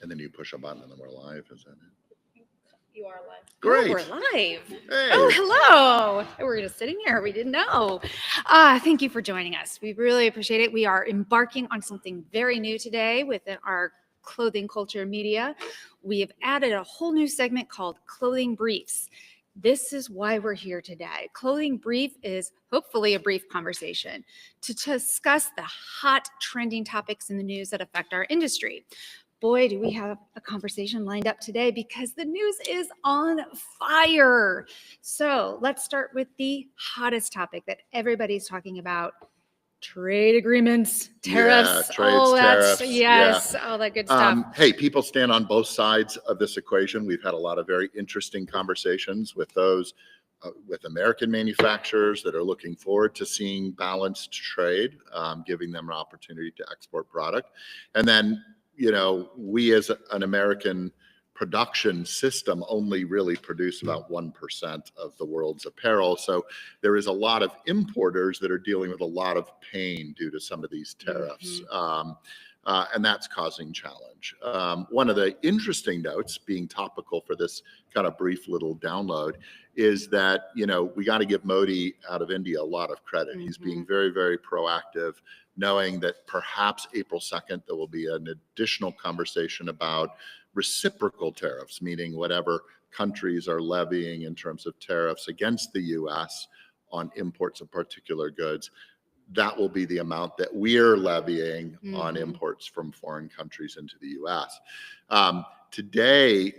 And then you push a button and then we're live. Is that it? You are live. Great. Oh, we're live. Hey. Oh, hello. We're just sitting here. We didn't know. Thank you for joining us. We really appreciate it. We are embarking on something very new today within our clothing culture media. We have added a whole new segment called Clothing Briefs. This is why we're here today. Clothing Brief is hopefully a brief conversation to discuss the hot trending topics in the news that affect our industry. Boy, do we have a conversation lined up today because the news is on fire. So let's start with the hottest topic that everybody's talking about. Trade agreements, tariffs, all that. Tariffs. Yes, all that good stuff. Hey, people stand on both sides of this equation. We've had a lot of very interesting conversations with those with American manufacturers that are looking forward to seeing balanced trade, giving them an opportunity to export product. And then, you know, we as an American production system only really produce about 1% of the world's apparel. So there is a lot of importers that are dealing with a lot of pain due to some of these tariffs. And that's causing challenge. One of the interesting notes, being topical for this kind of brief little download, is that, you know, we got to give Modi out of India a lot of credit. He's being very, very proactive, knowing that perhaps April 2nd, there will be an additional conversation about reciprocal tariffs, meaning whatever countries are levying in terms of tariffs against the U.S. on imports of particular goods. That will be the amount that we're levying on imports from foreign countries into the U.S. Today,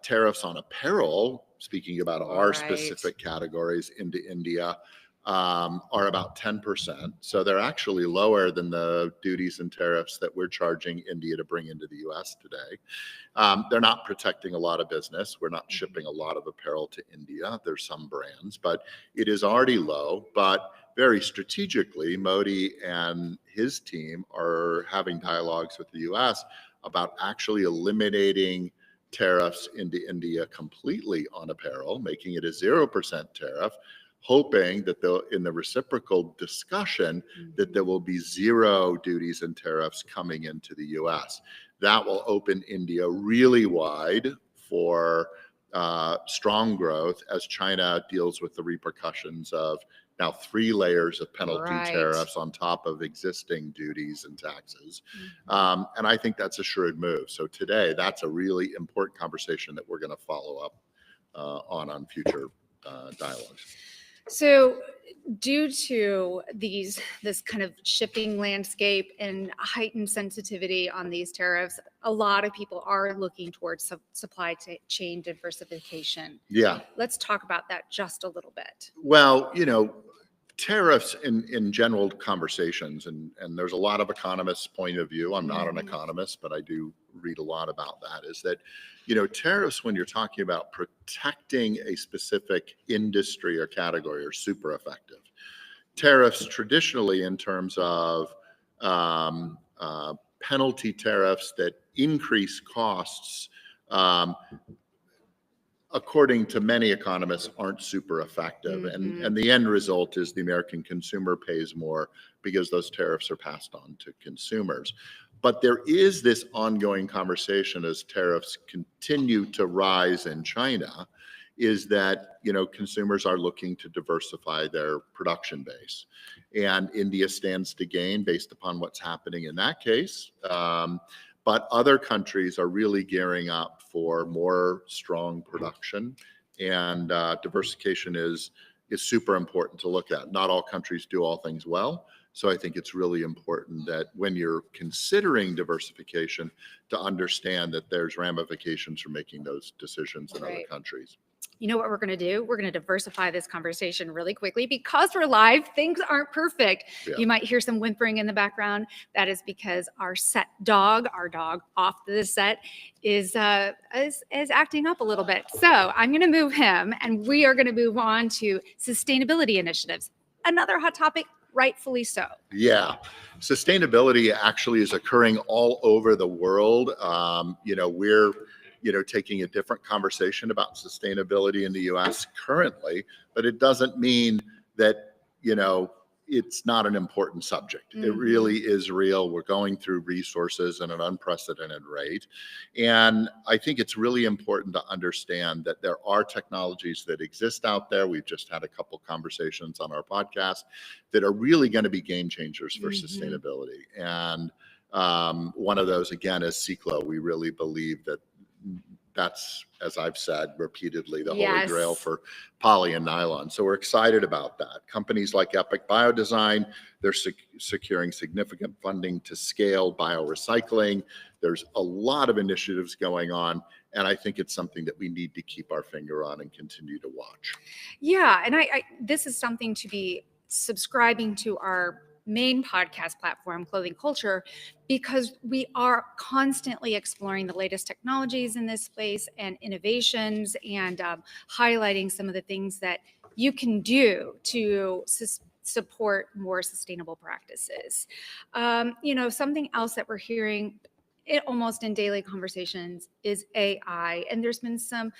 tariffs on apparel, speaking about our specific categories into India, are about 10%. So they're actually lower than the duties and tariffs that we're charging India to bring into the U.S. today. They're not protecting a lot of business. We're not shipping a lot of apparel to India. There's some brands, but it is already low. But very strategically, Modi and his team are having dialogues with the U.S. about actually eliminating tariffs into India completely on apparel, making it a 0% tariff, hoping that in the reciprocal discussion that there will be zero duties and tariffs coming into the U.S. That will open India really wide for strong growth as China deals with the repercussions of now 3 layers of penalty tariffs on top of existing duties and taxes. And I think that's a shrewd move. So today, that's a really important conversation that we're going to follow up on future dialogues. So due to this kind of shifting landscape and heightened sensitivity on these tariffs, a lot of people are looking towards supply chain diversification. Yeah. Let's talk about that just a little bit. Well, you know, tariffs in general conversations, and there's a lot of economists' point of view. I'm not an economist, but I do read a lot about that, is that, you know, tariffs, when you're talking about protecting a specific industry or category, are super effective. Tariffs traditionally in terms of penalty tariffs that increase costs, according to many economists, aren't super effective. And the end result is the American consumer pays more because those tariffs are passed on to consumers. But there is this ongoing conversation as tariffs continue to rise in China, is that, you know, consumers are looking to diversify their production base. And India stands to gain based upon what's happening in that case. But other countries are really gearing up for more strong production, and diversification is super important to look at. Not all countries do all things well. So I think it's really important that when you're considering diversification, to understand that there's ramifications for making those decisions in other countries. You know what we're going to do? We're going to diversify this conversation really quickly because we're live. Things aren't perfect. Yeah. You might hear some whimpering in the background. That is because our dog off the set is acting up a little bit. So I'm going to move him, and we are going to move on to sustainability initiatives. Another hot topic, rightfully so. Yeah. Sustainability actually is occurring all over the world. You know, we're taking a different conversation about sustainability in the U.S. currently, but it doesn't mean that, you know, it's not an important subject. It Mhm. really is real. We're going through resources at an unprecedented rate. And I think it's really important to understand that there are technologies that exist out there. We've just had a couple conversations on our podcast that are really going to be game changers for Mhm. sustainability. And one of those, again, is Ciclo. We really believe that that's, as I've said repeatedly, the holy grail Yes. for poly and nylon. So we're excited about that. Companies like Epic Biodesign, they're securing significant funding to scale biorecycling. There's a lot of initiatives going on, and I think it's something that we need to keep our finger on and continue to watch. Yeah, and I this is something to be subscribing to our main podcast platform, Clothing Culture, because we are constantly exploring the latest technologies in this space and innovations, and highlighting some of the things that you can do to support more sustainable practices. Something else that we're hearing almost in daily conversations is AI, and there's been some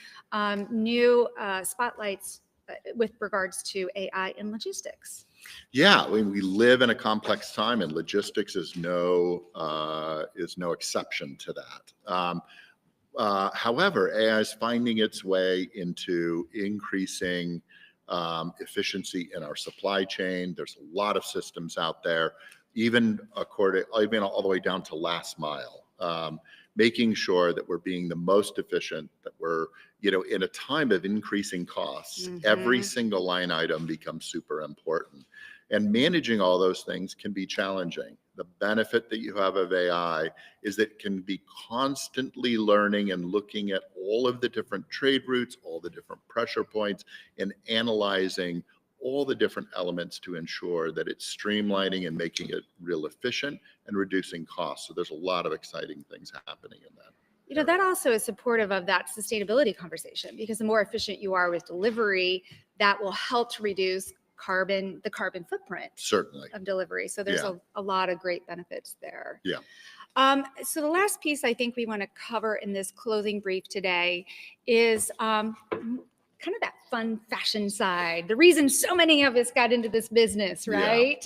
new spotlights with regards to AI in logistics. Yeah, we live in a complex time, and logistics is no exception to that. However, AI is finding its way into increasing efficiency in our supply chain. There's a lot of systems out there, even all the way down to last mile. Making sure that we're being the most efficient, that we're, in a time of increasing costs, every Mhm. single line item becomes super important. And managing all those things can be challenging. The benefit that you have of AI is that it can be constantly learning and looking at all of the different trade routes, all the different pressure points, and analyzing all the different elements to ensure that it's streamlining and making it real efficient and reducing costs. So there's a lot of exciting things happening in that. That also is supportive of that sustainability conversation, because the more efficient you are with delivery, that will help to reduce the carbon footprint Certainly. of delivery. So there's Yeah. a lot of great benefits there. Yeah. So the last piece I think we want to cover in this clothing brief today is kind of that fun fashion side, the reason so many of us got into this business, right?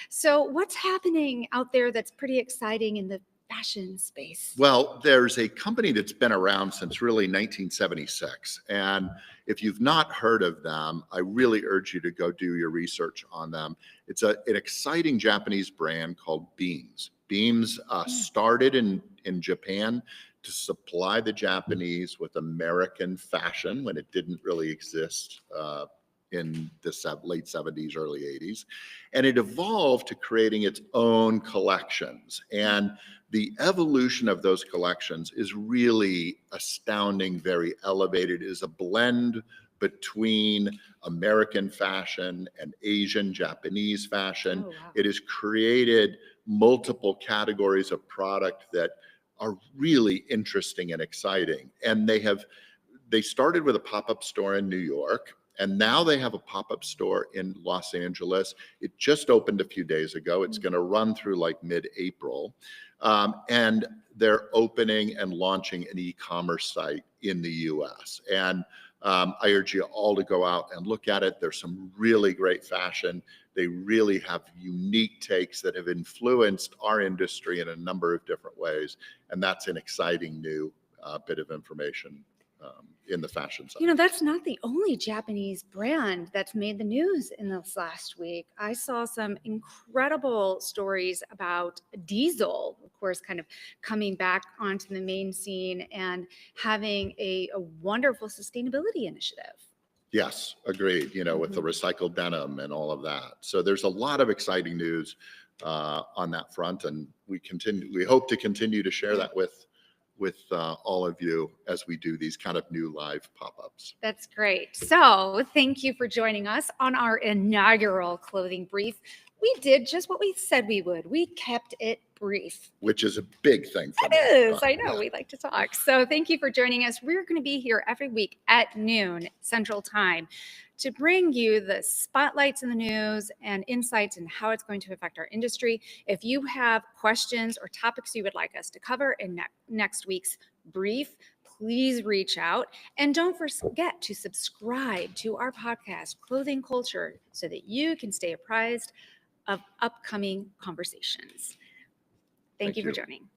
So what's happening out there that's pretty exciting in the fashion space? Well, there's a company that's been around since really 1976. And if you've not heard of them, I really urge you to go do your research on them. It's an exciting Japanese brand called Beams. Beams started in Japan to supply the Japanese with American fashion when it didn't really exist in the late 70s, early 80s. And it evolved to creating its own collections. And the evolution of those collections is really astounding, very elevated. It is a blend between American fashion and Asian, Japanese fashion. Oh, wow. It has created multiple categories of product that are really interesting and exciting. And they started with a pop-up store in New York, and now they have a pop-up store in Los Angeles. It just opened a few days ago. It's going to run through like mid-April. And they're opening and launching an e-commerce site in the US. And I urge you all to go out and look at it. There's some really great fashion. They really have unique takes that have influenced our industry in a number of different ways. And that's an exciting new bit of information in the fashion side. That's not the only Japanese brand that's made the news in this last week. I saw some incredible stories about Diesel, of course, kind of coming back onto the main scene and having a wonderful sustainability initiative. Yes, agreed, with the recycled denim and all of that. So there's a lot of exciting news on that front, and we hope to continue to share that with all of you as we do these kind of new live pop-ups. That's great. So thank you for joining us on our inaugural clothing brief. We did just what we said we would. We kept it brief. Which is a big thing for me. It is. I know. Yeah. We like to talk. So thank you for joining us. We're going to be here every week at noon Central Time to bring you the spotlights in the news and insights in how it's going to affect our industry. If you have questions or topics you would like us to cover in next week's brief, please reach out. And don't forget to subscribe to our podcast, Clothing Culture, so that you can stay apprised of upcoming conversations. Thank Thank you for you. joining.